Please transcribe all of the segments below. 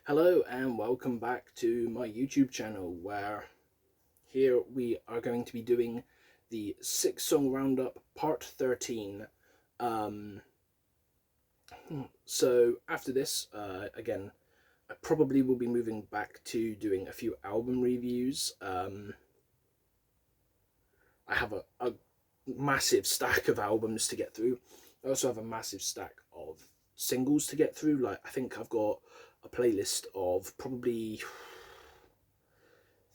Hello and welcome back to my YouTube channel, where here we are going to be doing the 6 song roundup part 13. Um, so after this, again, I probably will be moving back to doing a few album reviews. I have a massive stack of albums to get through. I also have a massive stack of singles to get through. Like, I think I've got a playlist of probably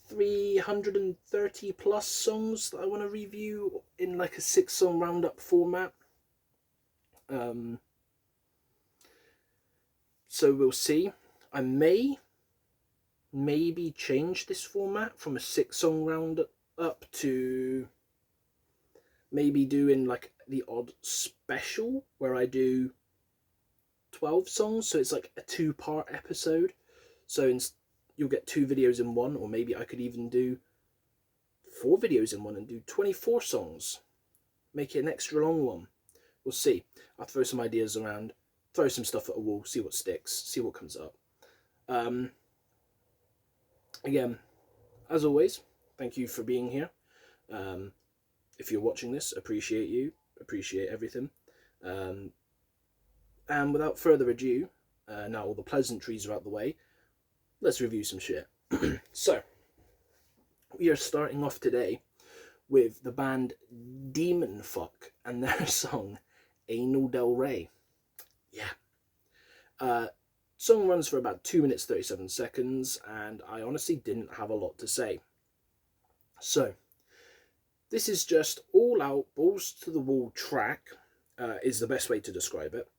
330 plus songs that I want to review in like a 6 song roundup format. Um, so we'll see. I maybe change this format from a 6 song roundup to maybe doing like the odd special where I do 12 songs, so it's like a 2-part episode. So you'll get 2 videos in one, or maybe I could even do 4 videos in one and do 24 songs. Make it an extra long one. We'll see. I'll throw some ideas around, throw some stuff at a wall, see what sticks, see what comes up. Again, as always, thank you for being here. If you're watching this, appreciate you, appreciate everything. And without further ado, now all the pleasantries are out the way, let's review some shit. So, we are starting off today with the band Demon Fuck and their song Anal Del Rey. Yeah. Song runs for about 2 minutes 37 seconds, and I honestly didn't have a lot to say. So, this is just all out, balls to the wall track, is the best way to describe it,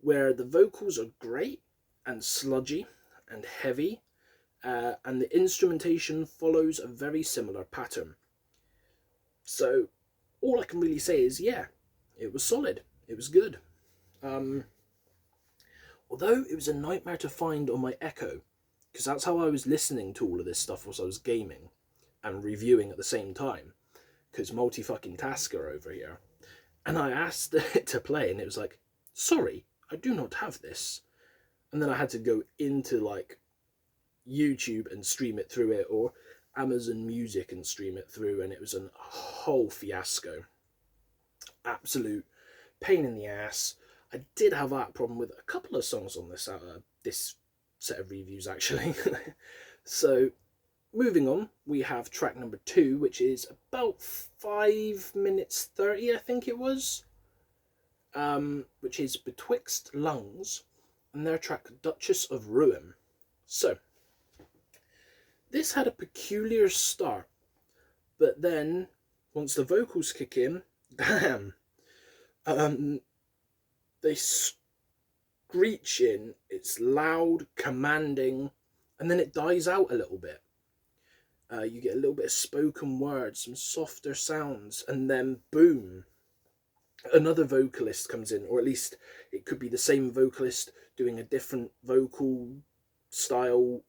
where the vocals are great and sludgy and heavy, and the instrumentation follows a very similar pattern. So all I can really say is, yeah, it was solid. It was good. Although it was a nightmare to find on my Echo, because that's how I was listening to all of this stuff whilst I was gaming and reviewing at the same time, because multi-fucking tasker over here. And I asked it to play, and it was like, sorry, I do not have this. And then I had to go into like YouTube and stream it through it, or Amazon Music and stream it through, and it was a whole fiasco. Absolute pain in the ass. I did have that problem with a couple of songs on this set of reviews, actually. So, moving on, we have track number 2, which is about 5 minutes 30, I think it was, which is Betwixt Lungs, and their track Duchess of Ruin. So, this had a peculiar start, but then, once the vocals kick in, damn, they screech in, it's loud, commanding, and then it dies out a little bit. You get a little bit of spoken words, some softer sounds, and then boom, another vocalist comes in, or at least it could be the same vocalist doing a different vocal style,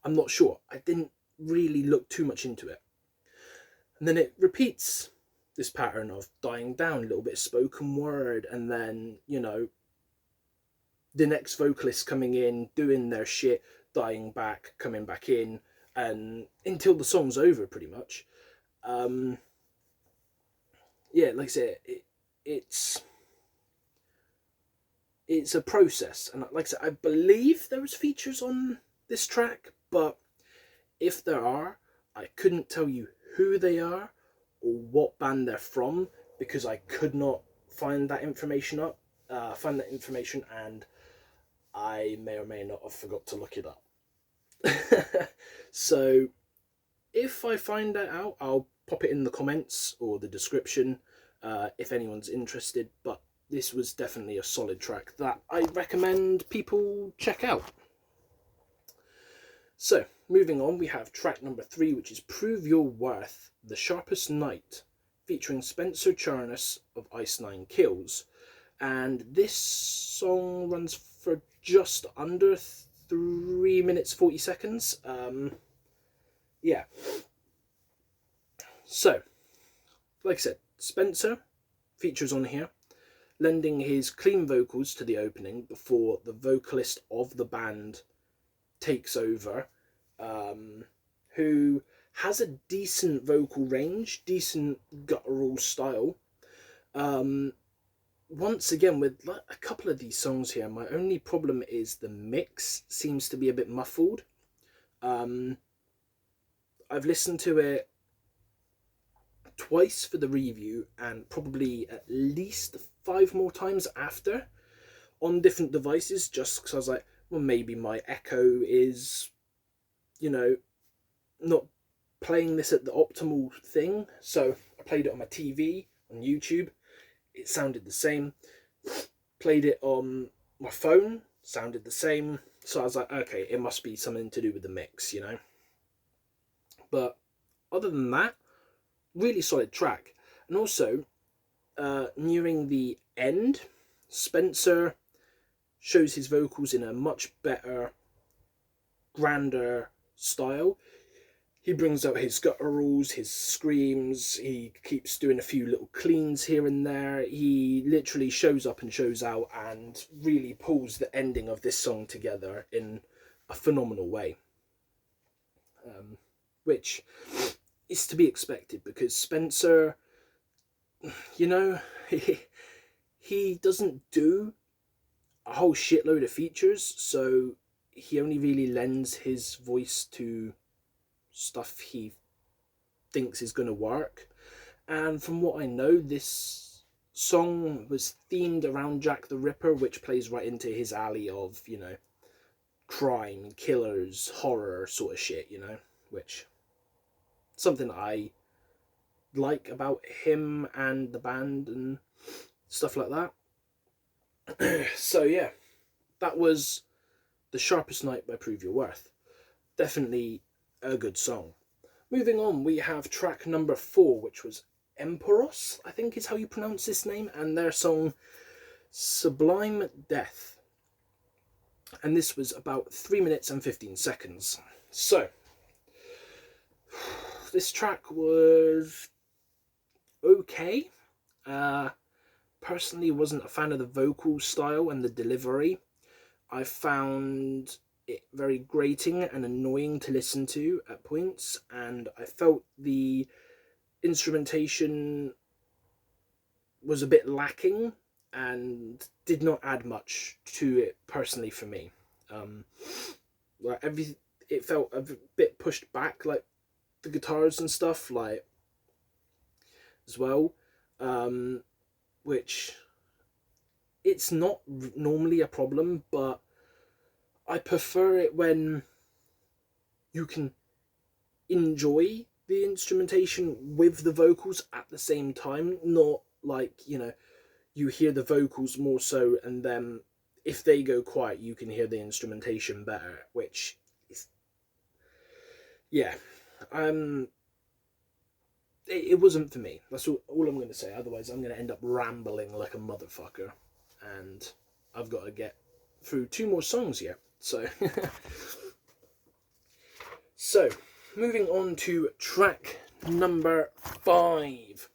I'm not sure. I didn't really look too much into it. And then it repeats this pattern of dying down, a little bit of spoken word, and then, the next vocalist coming in, doing their shit, dying back, coming back in, and until the song's over, pretty much. Yeah, like I said, it's a process, and like I said, I believe there was features on this track, but if there are, I couldn't tell you who they are or what band they're from, because I could not find that information, and I may or may not have forgot to look it up. So if I find that out, I'll pop it in the comments or the description, if anyone's interested. But this was definitely a solid track that I recommend people check out. So, moving on, we have track number 3, which is Prove Your Worth, The Sharpest Knight, featuring Spencer Charnas of Ice Nine Kills. And this song runs for just under 3 minutes 40 seconds. Yeah. So, like I said, Spencer features on here, lending his clean vocals to the opening before the vocalist of the band takes over, who has a decent vocal range, decent guttural style. Um, Once again, with like a couple of these songs here, my only problem is the mix seems to be a bit muffled. Um, I've listened to it twice for the review and probably at least 5 more times after on different devices, just because I was like, well, maybe my Echo is, you know, not playing this at the optimal thing. So I played it on my TV, on YouTube, it sounded the same. Played it on my phone, sounded the same. So I was like, okay, it must be something to do with the mix, you know. But other than that, really solid track. And also, nearing the end, Spencer shows his vocals in a much better, grander style. He brings out his gutturals, his screams, he keeps doing a few little cleans here and there. He literally shows up and shows out and really pulls the ending of this song together in a phenomenal way. Which is to be expected because Spencer, you know, he doesn't do a whole shitload of features, so he only really lends his voice to stuff he thinks is going to work. And from what I know, this song was themed around Jack the Ripper, which plays right into his alley of, you know, crime, killers, horror sort of shit, you know, which something I like about him and the band and stuff like that. So yeah, that was The Sharpest Knight by Prove Your Worth. Definitely a good song. Moving on, we have track number 4, which was Emporos, I think is how you pronounce this name, and their song Sublime Death. And this was about 3 minutes and 15 seconds. So, this track was okay. Personally wasn't a fan of the vocal style and the delivery. I found it very grating and annoying to listen to at points, and I felt the instrumentation was a bit lacking and did not add much to it personally for me. Like it felt a bit pushed back, like the guitars and stuff, like as well, which it's not normally a problem, but I prefer it when you can enjoy the instrumentation with the vocals at the same time, not like, you know, you hear the vocals more so and then if they go quiet you can hear the instrumentation better, which is, yeah, it wasn't for me. That's all I'm going to say, otherwise I'm going to end up rambling like a motherfucker, and I've got to get through 2 more songs yet, so so moving on to track number 5,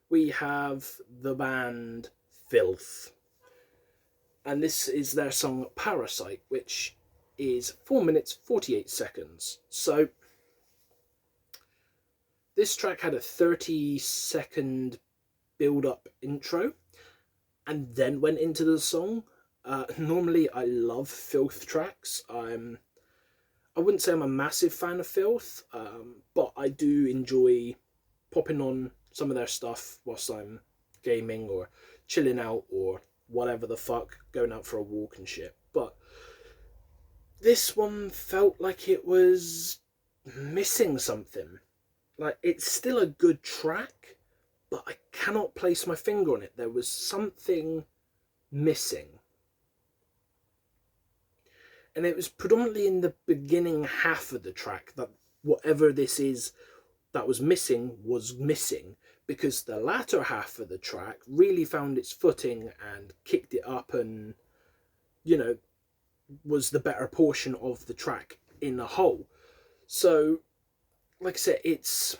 we have the band Filth, and this is their song Parasite, which is 4 minutes 48 seconds. So this track had a 30-second build-up intro and then went into the song. Normally I love Filth tracks. I wouldn't say I'm a massive fan of Filth, but I do enjoy popping on some of their stuff whilst I'm gaming or chilling out or whatever the fuck, going out for a walk and shit. But this one felt like it was missing something. Like, it's still a good track, but I cannot place my finger on it. There was something missing. And it was predominantly in the beginning half of the track that whatever this is that was missing, because the latter half of the track really found its footing and kicked it up and, you know, was the better portion of the track in a whole. So, like I said, it's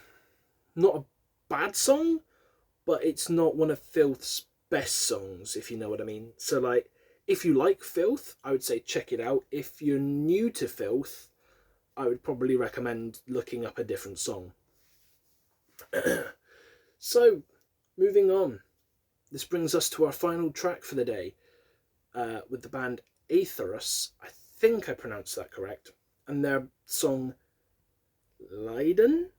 not a bad song, but it's not one of Filth's best songs, if you know what I mean. So, like, If you like Filth, I would say check it out. If you're new to Filth, I would probably recommend looking up a different song. So, moving on. This brings us to our final track for the day, with the band Aetherus. I think I pronounced that correct. And their song Leiden?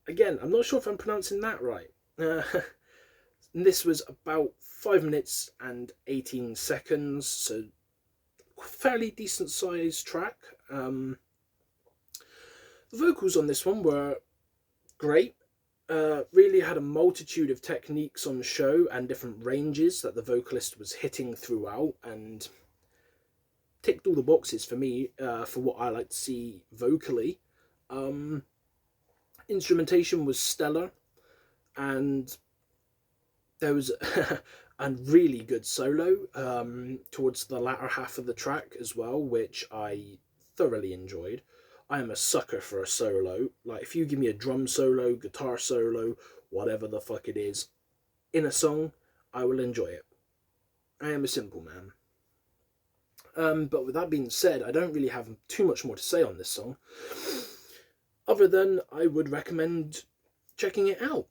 Again, I'm not sure if I'm pronouncing that right. And this was about 5 minutes and 18 seconds, so fairly decent sized track. The vocals on this one were great. Really had a multitude of techniques on the show and different ranges that the vocalist was hitting throughout, and ticked all the boxes for me, for what I like to see vocally. Instrumentation was stellar, and there was a really good solo towards the latter half of the track as well, which I thoroughly enjoyed. I am a sucker for a solo. Like, if you give me a drum solo, guitar solo, whatever the fuck it is, in a song, I will enjoy it. I am a simple man. But with that being said, I don't really have too much more to say on this song, other than I would recommend checking it out.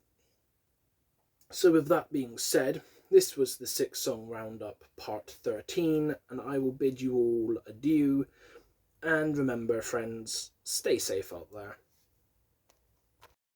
So with that being said, this was the 6-song roundup part 13, and I will bid you all adieu. And remember, friends, stay safe out there.